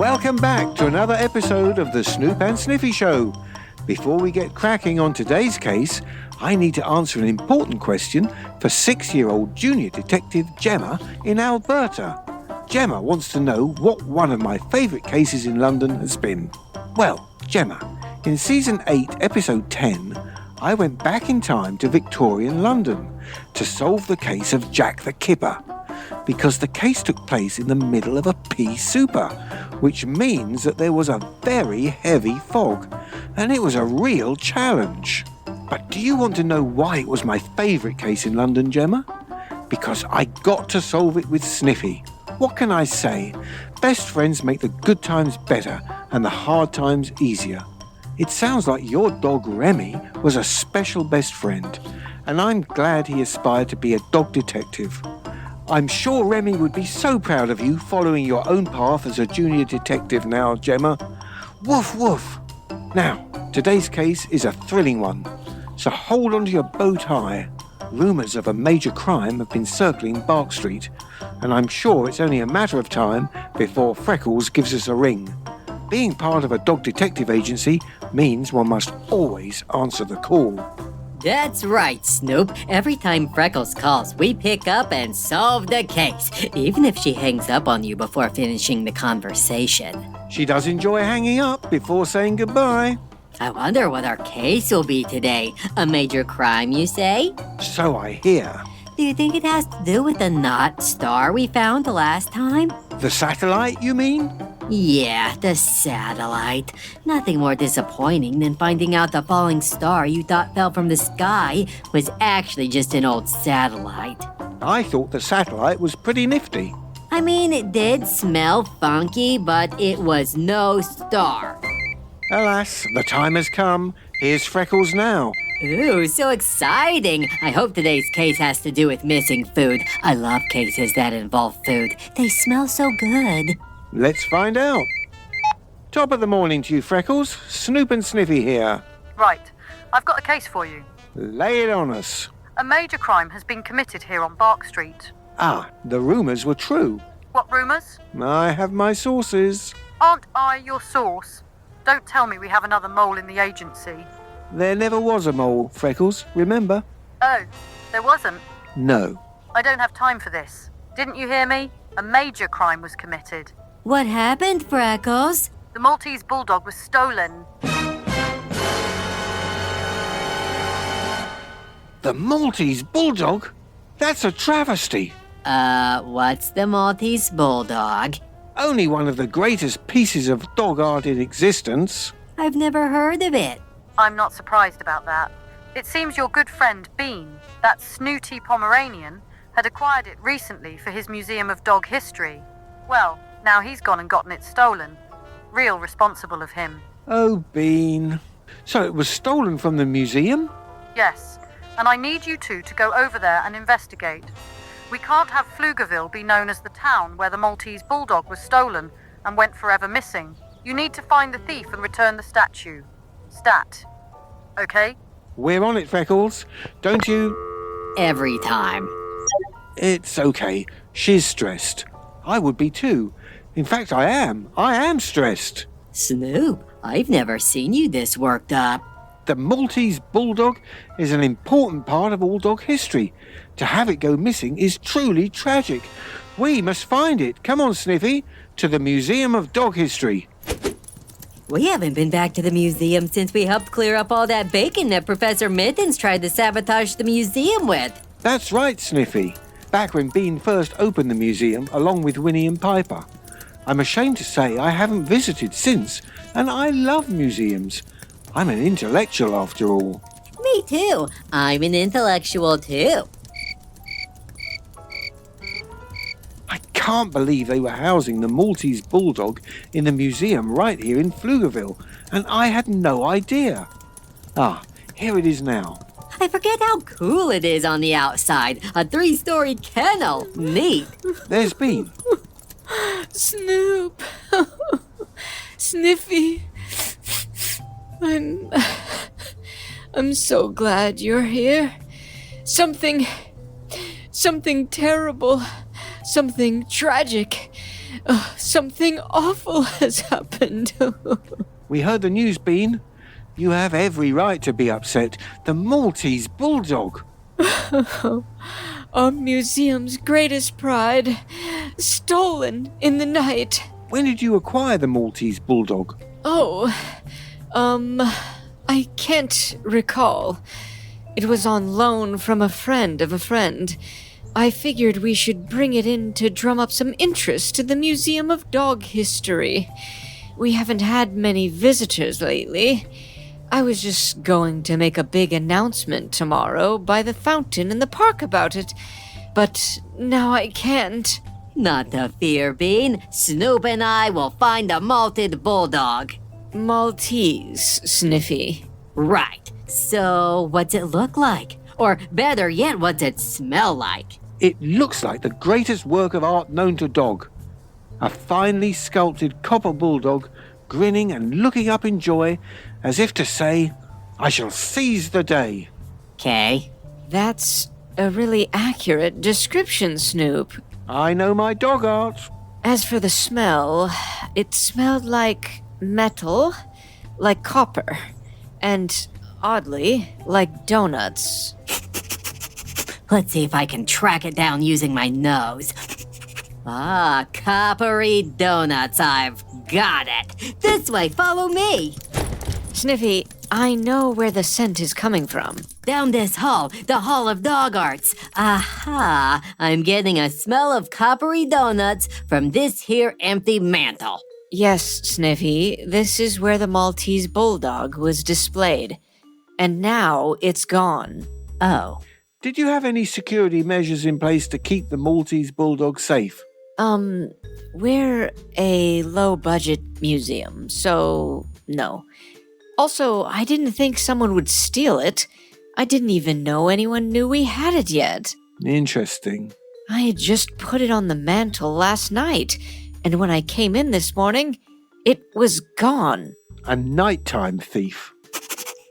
Welcome back to another episode of the Snoop and Sniffy Show. Before we get cracking on today's case, I need to answer an important question for 6-year-old junior detective Gemma in Alberta. Gemma wants to know what one of my favourite cases in London has been. Well, Gemma, in Season 8, Episode 10, I went back in time to Victorian London to solve the case of Jack the Kipper, because the case took place in the middle of a pea super, which means that there was a very heavy fog, and it was a real challenge. But do you want to know why it was my favourite case in London, Gemma? Because I got to solve it with Sniffy. What can I say? Best friends make the good times better and the hard times easier. It sounds like your dog Remy was a special best friend, and I'm glad he aspired to be a dog detective. I'm sure Remy would be so proud of you following your own path as a junior detective now, Gemma. Woof woof. Now, today's case is a thrilling one, so hold on to your bow tie. Rumours of a major crime have been circling Bark Street, and I'm sure it's only a matter of time before Freckles gives us a ring. Being part of a dog detective agency means one must always answer the call. That's right, Snoop. Every time Freckles calls, we pick up and solve the case, even if she hangs up on you before finishing the conversation. She does enjoy hanging up before saying goodbye. I wonder what our case will be today. A major crime, you say? So I hear. Do you think it has to do with the knot star we found the last time? The satellite, you mean? Yeah, the satellite. Nothing more disappointing than finding out the falling star you thought fell from the sky was actually just an old satellite. I thought the satellite was pretty nifty. I mean, it did smell funky, but it was no star. Alas, the time has come. Here's Freckles now. Ooh, so exciting! I hope today's case has to do with missing food. I love cases that involve food. They smell so good. Let's find out. Top of the morning to you, Freckles. Snoop and Sniffy here. Right. I've got a case for you. Lay it on us. A major crime has been committed here on Bark Street. Ah, the rumours were true. What rumours? I have my sources. Aren't I your source? Don't tell me we have another mole in the agency. There never was a mole, Freckles, remember? Oh, there wasn't? No. I don't have time for this. Didn't you hear me? A major crime was committed. What happened, Freckles? The Maltese Bulldog was stolen. The Maltese Bulldog? That's a travesty. What's the Maltese Bulldog? Only one of the greatest pieces of dog art in existence. I've never heard of it. I'm not surprised about that. It seems your good friend Bean, that snooty Pomeranian, had acquired it recently for his Museum of Dog History. Well, now he's gone and gotten it stolen. Real responsible of him. Oh, Bean. So it was stolen from the museum? Yes, and I need you two to go over there and investigate. We can't have Pflugerville be known as the town where the Maltese Bulldog was stolen and went forever missing. You need to find the thief and return the statue. Stat. Okay? We're on it, Freckles. Don't you... Every time. It's okay. She's stressed. I would be too. In fact, I am. I am stressed. Snoop, I've never seen you this worked up. The Maltese Bulldog is an important part of all dog history. To have it go missing is truly tragic. We must find it. Come on, Sniffy, to the Museum of Dog History. We haven't been back to the museum since we helped clear up all that bacon that Professor Mittens tried to sabotage the museum with. That's right, Sniffy. Back when Bean first opened the museum, along with Winnie and Piper. I'm ashamed to say I haven't visited since, and I love museums. I'm an intellectual after all. Me too. I'm an intellectual too. I can't believe they were housing the Maltese Bulldog in the museum right here in Pflugerville, and I had no idea. Ah, here it is now. I forget how cool it is on the outside. A 3-story kennel. Neat. There's Bean. Snoop. Sniffy. I'm so glad you're here. Something terrible something tragic. Something awful has happened. We heard the news, Bean. You have every right to be upset. The Maltese Bulldog. Our museum's greatest pride. Stolen in the night. When did you acquire the Maltese Bulldog? I can't recall. It was on loan from a friend of a friend. I figured we should bring it in to drum up some interest to the Museum of Dog History. We haven't had many visitors lately. I was just going to make a big announcement tomorrow by the fountain in the park about it, but now I can't. Not to fear, Bean. Snoop and I will find the Maltese Bulldog. Maltese, Sniffy. Right. So, what's it look like? Or better yet, what's it smell like? It looks like the greatest work of art known to dog. A finely sculpted copper bulldog, grinning and looking up in joy, as if to say, I shall seize the day. 'Kay. That's a really accurate description, Snoop. I know my dog art. As for the smell, it smelled like metal, like copper, and oddly, like donuts. Let's see if I can track it down using my nose. Ah, coppery donuts. I've got it. This way, follow me. Sniffy, I know where the scent is coming from. Down this hall, the Hall of Dog Arts. Aha, I'm getting a smell of coppery donuts from this here empty mantle. Yes, Sniffy, this is where the Maltese Bulldog was displayed. And now it's gone. Oh. Did you have any security measures in place to keep the Maltese Bulldog safe? We're a low-budget museum, so no. Also, I didn't think someone would steal it. I didn't even know anyone knew we had it yet. Interesting. I had just put it on the mantle last night, and when I came in this morning, it was gone. A nighttime thief.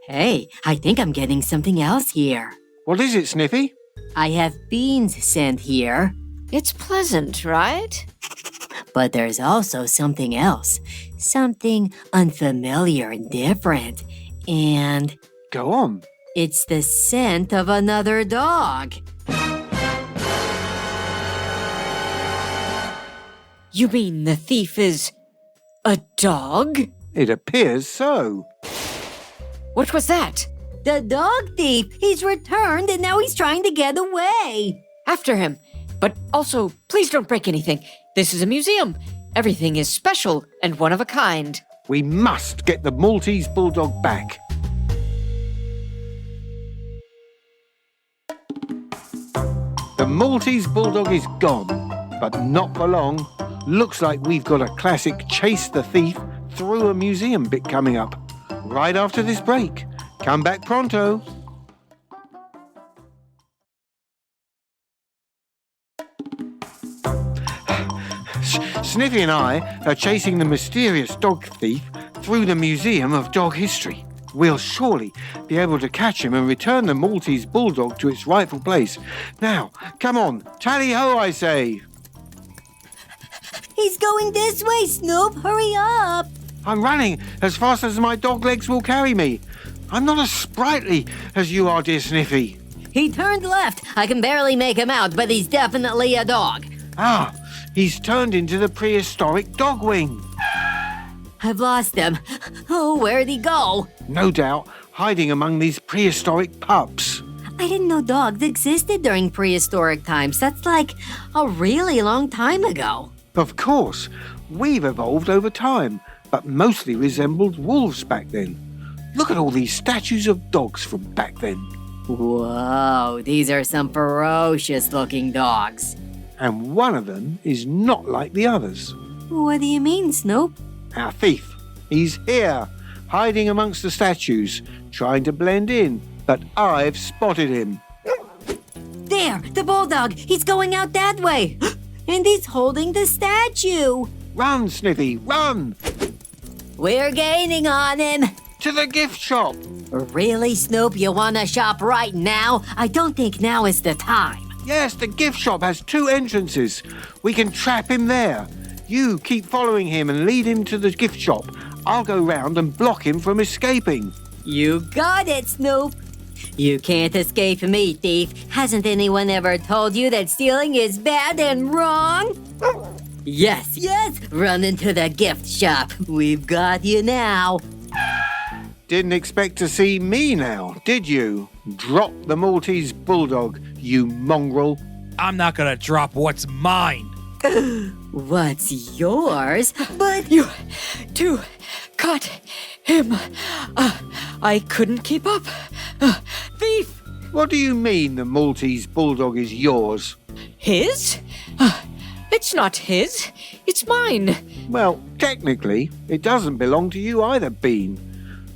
Hey, I think I'm getting something else here. What is it, Sniffy? I have beans sent here. It's pleasant, right? But there's also something else. Something unfamiliar and different. And Go on. it's the scent of another dog. You mean the thief is a dog? It appears so. What was that? The dog thief! He's returned and now he's trying to get away! After him. But also, please don't break anything. This is a museum. Everything is special and one of a kind. We must get the Maltese Bulldog back. The Maltese Bulldog is gone, but not for long. Looks like we've got a classic chase the thief through a museum bit coming up. Right after this break. Come back pronto. Sniffy and I are chasing the mysterious dog thief through the Museum of Dog History. We'll surely be able to catch him and return the Maltese Bulldog to its rightful place. Now, come on, tally-ho, I say. He's going this way, Snoop! Hurry up! I'm running as fast as my dog legs will carry me. I'm not as sprightly as you are, dear Sniffy. He turned left. I can barely make him out, but he's definitely a dog. Ah, he's turned into the prehistoric dog wing. I've lost him. Oh, where'd he go? No doubt, hiding among these prehistoric pups. I didn't know dogs existed during prehistoric times. That's like a really long time ago. Of course, we've evolved over time, but mostly resembled wolves back then. Look at all these statues of dogs from back then. Whoa, these are some ferocious looking dogs. And one of them is not like the others. What do you mean, Snoop? Our thief. He's here, hiding amongst the statues, trying to blend in, but I've spotted him. There, the bulldog. He's going out that way. And he's holding the statue. Run, Sniffy, run! We're gaining on him. To the gift shop. Really, Snoop? You want to shop right now? I don't think now is the time. Yes, the gift shop has 2 entrances. We can trap him there. You keep following him and lead him to the gift shop. I'll go round and block him from escaping. You got it, Snoop. You can't escape me, thief. Hasn't anyone ever told you that stealing is bad and wrong? Yes, run into the gift shop. We've got you now. Didn't expect to see me now, did you? Drop the Maltese Bulldog, you mongrel. I'm not gonna drop what's mine. What's yours? But You two caught him. I couldn't keep up. Thief! What do you mean the Maltese Bulldog is yours? His? It's not his. It's mine. Well, technically, it doesn't belong to you either, Bean.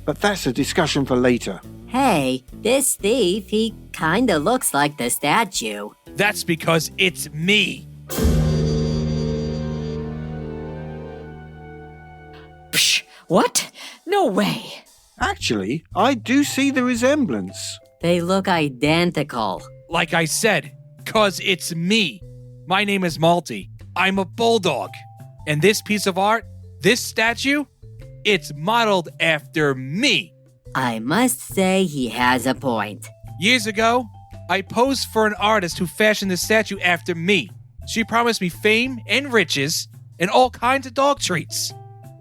But that's a discussion for later. hey, this thief, he kinda looks like the statue. That's because it's me. Psh, what? No way. Actually, I do see the resemblance. They look identical. Like I said, 'cause it's me. My name is Malty. I'm a bulldog. And this piece of art, this statue, it's modeled after me. I must say he has a point. Years ago, I posed for an artist who fashioned the statue after me. She promised me fame and riches and all kinds of dog treats.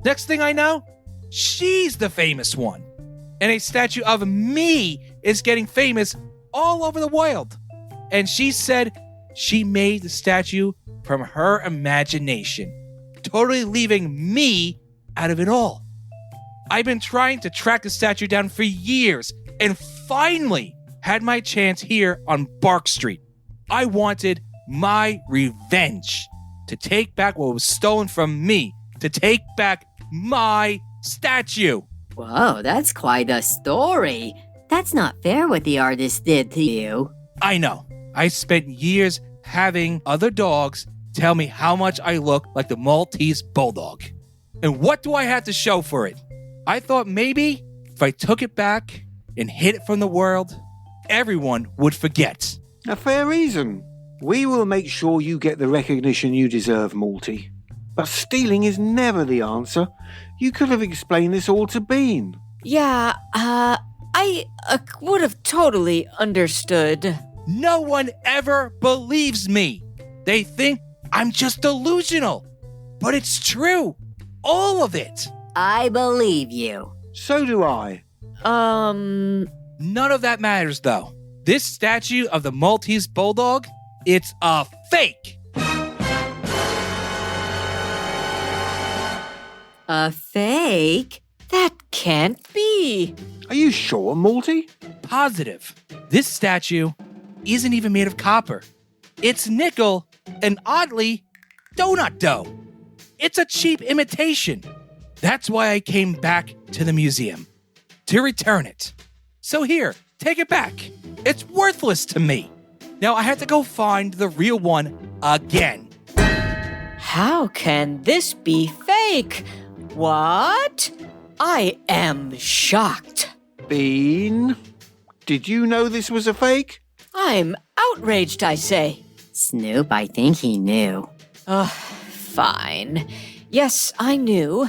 Next thing I know, she's the famous one. And a statue of me is getting famous all over the world. And she said she made the statue from her imagination, totally leaving me out of it all. I've been trying to track the statue down for years and finally had my chance here on Bark Street. I wanted my revenge, to take back what was stolen from me, to take back my statue. Whoa, that's quite a story. That's not fair what the artist did to you. I know. I spent years having other dogs tell me how much I look like the Maltese Bulldog. And what do I have to show for it? I thought maybe if I took it back and hid it from the world, everyone would forget. A fair reason. We will make sure you get the recognition you deserve, Malty. But stealing is never the answer. You could have explained this all to Bean. Yeah, I would have totally understood. No one ever believes me. They think I'm just delusional. But it's true. All of it. I believe you. So do I. None of that matters, though. This statue of the Maltese Bulldog, it's a fake. A fake? That can't be. Are you sure, Malty? Positive. This statue isn't even made of copper. It's nickel and oddly, donut dough. It's a cheap imitation. That's why I came back to the museum. To return it. So here, take it back. It's worthless to me. Now I have to go find the real one again. How can this be fake? What? I am shocked. Bean? Did you know this was a fake? I'm outraged, I say. Snoop, I think he knew. Fine. Yes, I knew.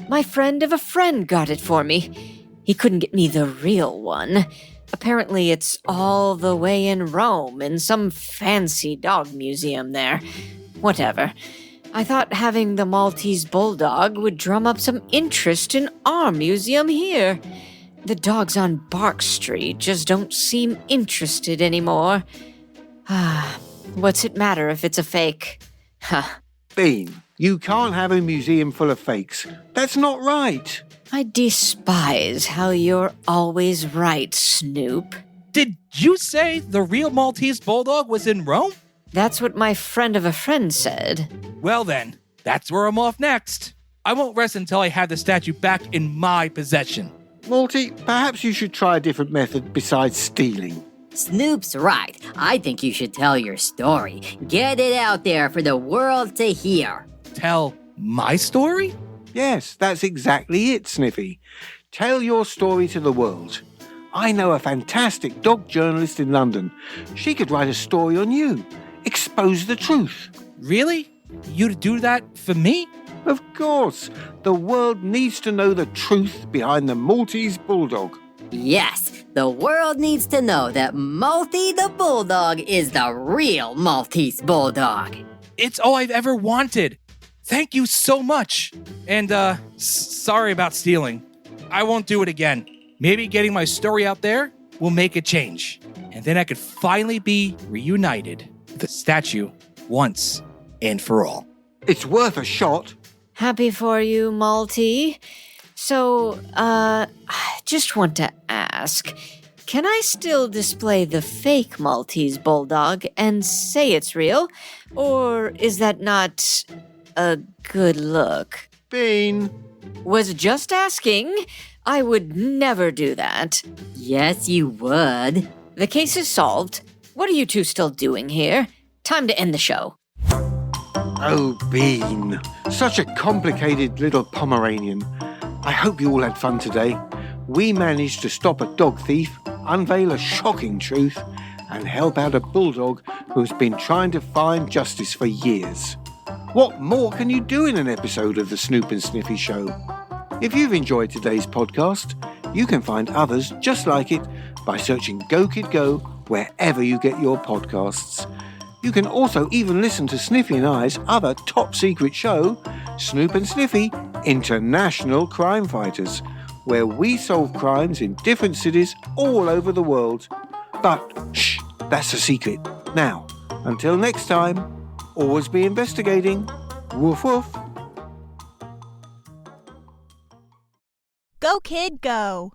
My friend of a friend got it for me. He couldn't get me the real one. Apparently, it's all the way in Rome, in some fancy dog museum there. Whatever. I thought having the Maltese Bulldog would drum up some interest in our museum here. The dogs on Bark Street just don't seem interested anymore. What's it matter if it's a fake? Bean, you can't have a museum full of fakes. That's not right. I despise how you're always right, Snoop. Did you say the real Maltese Bulldog was in Rome? That's what my friend of a friend said. Well then, that's where I'm off next. I won't rest until I have the statue back in my possession. Malty, perhaps you should try a different method besides stealing. Snoop's right. I think you should tell your story. Get it out there for the world to hear. Tell my story? Yes, that's exactly it, Sniffy. Tell your story to the world. I know a fantastic dog journalist in London. She could write a story on you. Expose the truth. Really? You'd do that for me? Of course. The world needs to know the truth behind the Maltese Bulldog. Yes, the world needs to know that Malty the Bulldog is the real Maltese Bulldog. It's all I've ever wanted. Thank you so much. And, sorry about stealing. I won't do it again. Maybe getting my story out there will make a change. And then I could finally be reunited with the statue once and for all. It's worth a shot. Happy for you, Malty. So, I just want to ask, can I still display the fake Maltese Bulldog and say it's real? Or is that not a good look? Bean. Was just asking. I would never do that. Yes, you would. The case is solved. What are you two still doing here? Time to end the show. Oh, Bean. Such a complicated little Pomeranian. I hope you all had fun today. We managed to stop a dog thief, unveil a shocking truth, and help out a bulldog who's been trying to find justice for years. What more can you do in an episode of the Snoop and Sniffy Show? If you've enjoyed today's podcast, you can find others just like it by searching Go Kid Go wherever you get your podcasts. You can also even listen to Sniffy and I's other top secret show, Snoop and Sniffy International Crime Fighters, where we solve crimes in different cities all over the world. But, shh, that's a secret. Now, until next time, always be investigating. Woof woof. Go Kid Go!